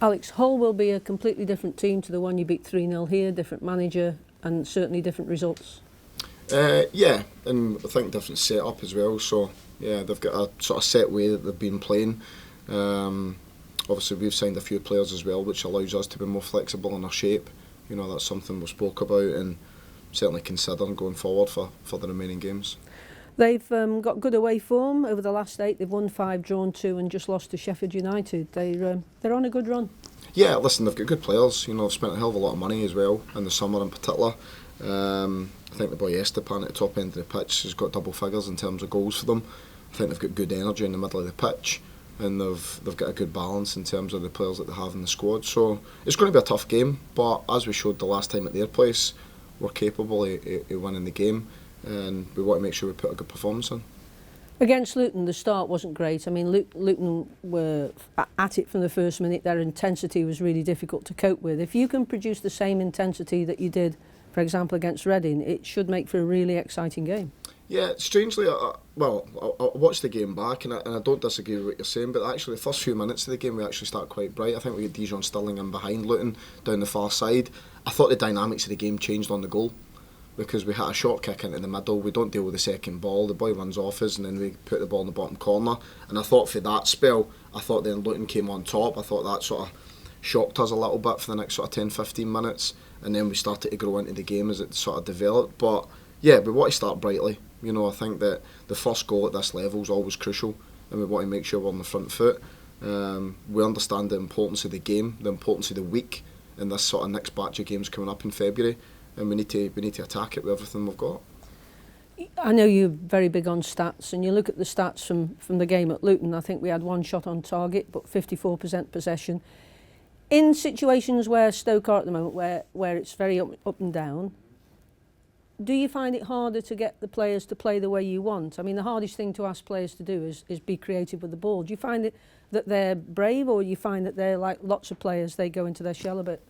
Alex, Hull will be a completely different team to the one you beat 3-0 here, different manager and certainly different results. Yeah, and I think different setup as well. So yeah, they've got a sort of set way that they've been playing. Obviously we've signed a few players as well, which allows us to be more flexible in our shape. You know, that's something we spoke about and certainly considering going forward for the remaining games. They've got good away form over the last 8. They've won 5, drawn 2 and just lost to Sheffield United. They're on a good run. Yeah, listen, they've got good players. You know, they've spent a hell of a lot of money as well in the summer in particular. I think the boy Estepan at the top end of the pitch has got double figures in terms of goals for them. I think they've got good energy in the middle of the pitch, and they've got a good balance in terms of the players that they have in the squad. So it's going to be a tough game, but as we showed the last time at their place, we're capable of winning the game, and we want to make sure we put a good performance in. Against Luton, the start wasn't great. I mean, Luton were at it from the first minute. Their intensity was really difficult to cope with. If you can produce the same intensity that you did, for example, against Reading, it should make for a really exciting game. Yeah, strangely, I watched the game back and I don't disagree with what you're saying, but actually the first few minutes of the game we actually start quite bright. I think we get Dijon Sterling in behind Luton down the far side. I thought the dynamics of the game changed on the goal because we had a short kick into the middle, we don't deal with the second ball, the boy runs off us and then we put the ball in the bottom corner, and I thought for that spell, I thought then Luton came on top. I thought that sort of shocked us a little bit for the next sort of 10-15 minutes, and then we started to grow into the game as it sort of developed. But yeah, we want to start brightly. You know, I think that the first goal at this level is always crucial, and we want to make sure we're on the front foot. We understand the importance of the game, the importance of the week, and this sort of next batch of games coming up in February, and we need to attack it with everything we've got. I know you're very big on stats, and you look at the stats from the game at Luton. I think we had 1 shot on target, but 54% possession. In situations where Stoke are at the moment, where it's very up and down, do you find it harder to get the players to play the way you want? I mean, the hardest thing to ask players to do is be creative with the ball. Do you find that they're brave, or you find that they're like lots of players, they go into their shell a bit?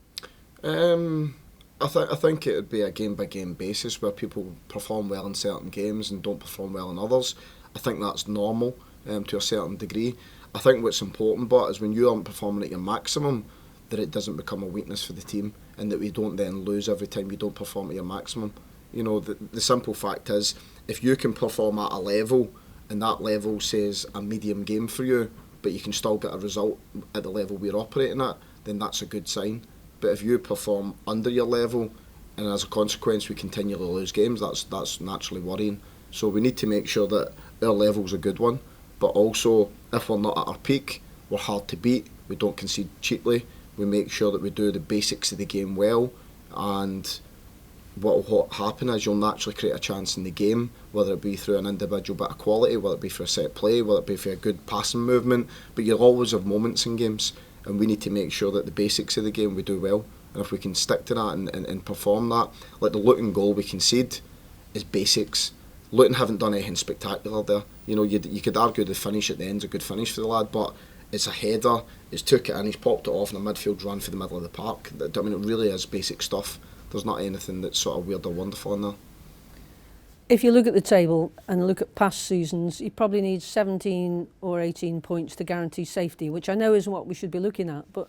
I think it would be a game-by-game basis where people perform well in certain games and don't perform well in others. I think that's normal to a certain degree. I think what's important, but is when you aren't performing at your maximum, that it doesn't become a weakness for the team, and that we don't then lose every time you don't perform at your maximum. You know, the simple fact is, if you can perform at a level, and that level says a medium game for you, but you can still get a result at the level we're operating at, then that's a good sign. But if you perform under your level, and as a consequence we continually lose games, that's naturally worrying. So we need to make sure that our level's a good one, but also if we're not at our peak, we're hard to beat, we don't concede cheaply, we make sure that we do the basics of the game well, and what will happen is you'll naturally create a chance in the game, whether it be through an individual bit of quality, whether it be for a set play, whether it be for a good passing movement, but you'll always have moments in games, and we need to make sure that the basics of the game we do well, and if we can stick to that and perform that, like the Luton goal we concede is basics. Luton haven't done anything spectacular there. You know, you could argue the finish at the end's a good finish for the lad, but it's a header, he's took it in, he's popped it off in a midfield run for the middle of the park. I mean, it really is basic stuff. There's not anything that's sort of weird or wonderful in there. If you look at the table and look at past seasons, you probably need 17 or 18 points to guarantee safety, which I know isn't what we should be looking at. But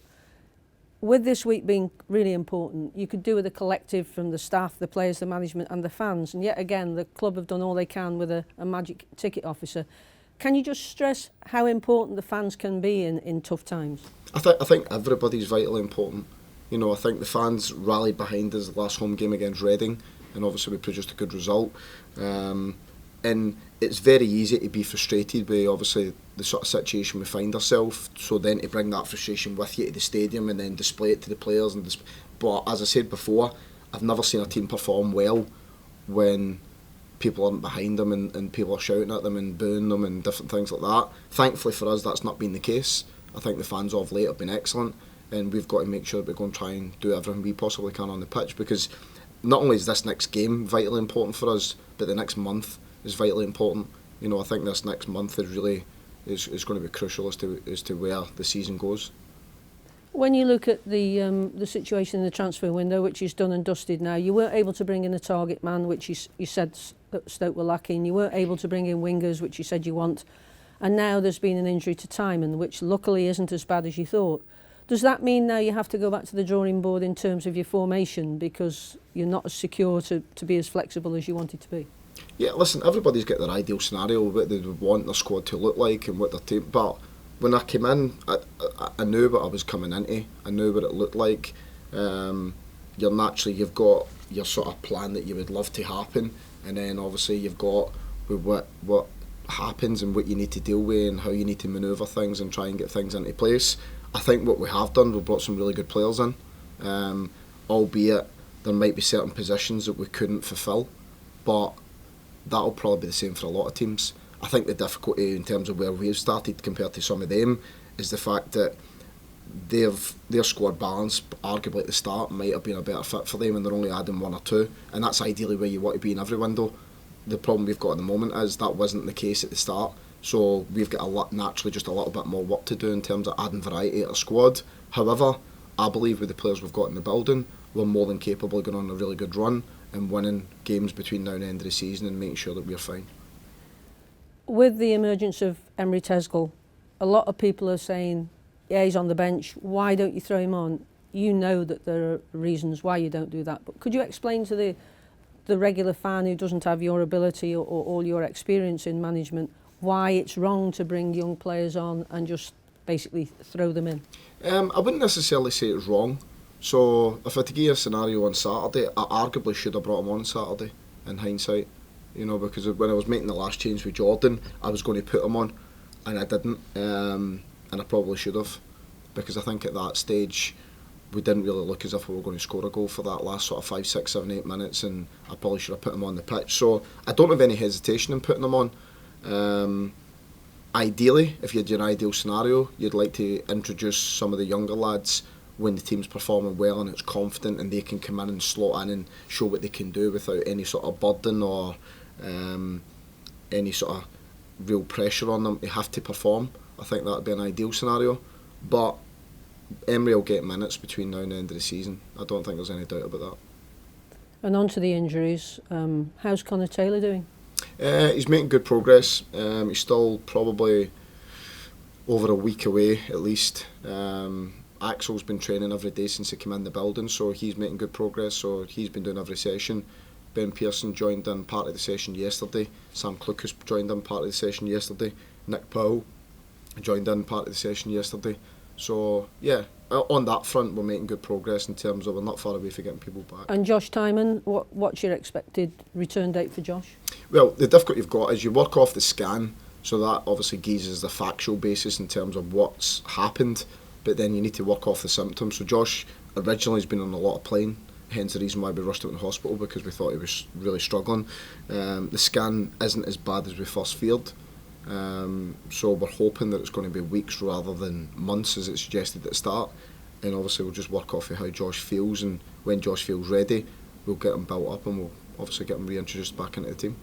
with this week being really important, you could do with a collective from the staff, the players, the management and the fans. And yet again, the club have done all they can with a magic ticket officer. Can you just stress how important the fans can be in tough times? I think everybody's vitally important. You know, I think the fans rallied behind us the last home game against Reading, and obviously we produced a good result. And it's very easy to be frustrated by obviously the sort of situation we find ourselves, so then to bring that frustration with you to the stadium and then display it to the players. But as I said before, I've never seen a team perform well when people aren't behind them and people are shouting at them and booing them and different things like that. Thankfully for us, that's not been the case. I think the fans of late have been excellent, and we've got to make sure that we're going to try and do everything we possibly can on the pitch, because not only is this next game vitally important for us, but the next month is vitally important. You know, I think this next month is really is going to be crucial as to where the season goes. When you look at the situation in the transfer window, which is done and dusted now, you weren't able to bring in a target man, which you said that Stoke were lacking. You weren't able to bring in wingers, which you said you want. And now there's been an injury to Timon, which luckily isn't as bad as you thought. Does that mean now you have to go back to the drawing board in terms of your formation because you're not as secure to be as flexible as you wanted to be? Yeah, listen, everybody's got their ideal scenario, what they would want their squad to look like and what their team. But when I came in, I knew what I was coming into. I knew what it looked like. You've got your sort of plan that you would love to happen, and then obviously you've got what happens and what you need to deal with and how you need to manoeuvre things and try and get things into place. I think what we have done, we've brought some really good players in, albeit there might be certain positions that we couldn't fulfil, but that'll probably be the same for a lot of teams. I think the difficulty in terms of where we've started compared to some of them is the fact that their squad balance, arguably at the start, might have been a better fit for them and they're only adding one or two, and that's ideally where you want to be in every window. The problem we've got at the moment is that wasn't the case at the start, so we've got naturally just a little bit more work to do in terms of adding variety to our squad. However, I believe with the players we've got in the building, we're more than capable of going on a really good run and winning games between now and the end of the season and making sure that we're fine. With the emergence of Emery Tesgel, a lot of people are saying, yeah, he's on the bench, why don't you throw him on? You know that there are reasons why you don't do that, but could you explain to the regular fan who doesn't have your ability or all your experience in management why it's wrong to bring young players on and just basically throw them in? I wouldn't necessarily say it's wrong. So if I had to give you a scenario on Saturday, I arguably should have brought him on Saturday in hindsight, because when I was making the last change with Jordan, I was going to put him on and I didn't, and I probably should have, because I think at that stage we didn't really look as if we were going to score a goal for that last sort of 5, 6, 7, 8 minutes, and I probably should have put him on the pitch. So I don't have any hesitation in putting him on. Ideally, if you had your ideal scenario, you'd like to introduce some of the younger lads when the team's performing well and it's confident and they can come in and slot in and show what they can do without any sort of burden or any sort of real pressure on them. They have to perform. I think that would be an ideal scenario. But Emery will get minutes between now and the end of the season. I don't think there's any doubt about that. And on to the injuries. How's Connor Taylor doing? He's making good progress. He's still probably over a week away at least. Axel's been training every day since he came in the building, so he's making good progress. So he's been doing every session. Ben Pearson joined in part of the session yesterday. Sam Clucas joined in part of the session yesterday. Nick Powell joined in part of the session yesterday. So yeah, on that front we're making good progress in terms of we're not far away from getting people back. And Josh Timon, what's your expected return date for Josh? Well, the difficulty you've got is you work off the scan, so that obviously gives us the factual basis in terms of what's happened, but then you need to work off the symptoms. So Josh originally has been on a lot of plane, hence the reason why we rushed him to the hospital, because we thought he was really struggling. The scan isn't as bad as we first feared. So we're hoping that it's going to be weeks rather than months as it suggested at the start, and obviously we'll just work off of how Josh feels, and when Josh feels ready we'll get him built up and we'll obviously get him reintroduced back into the team.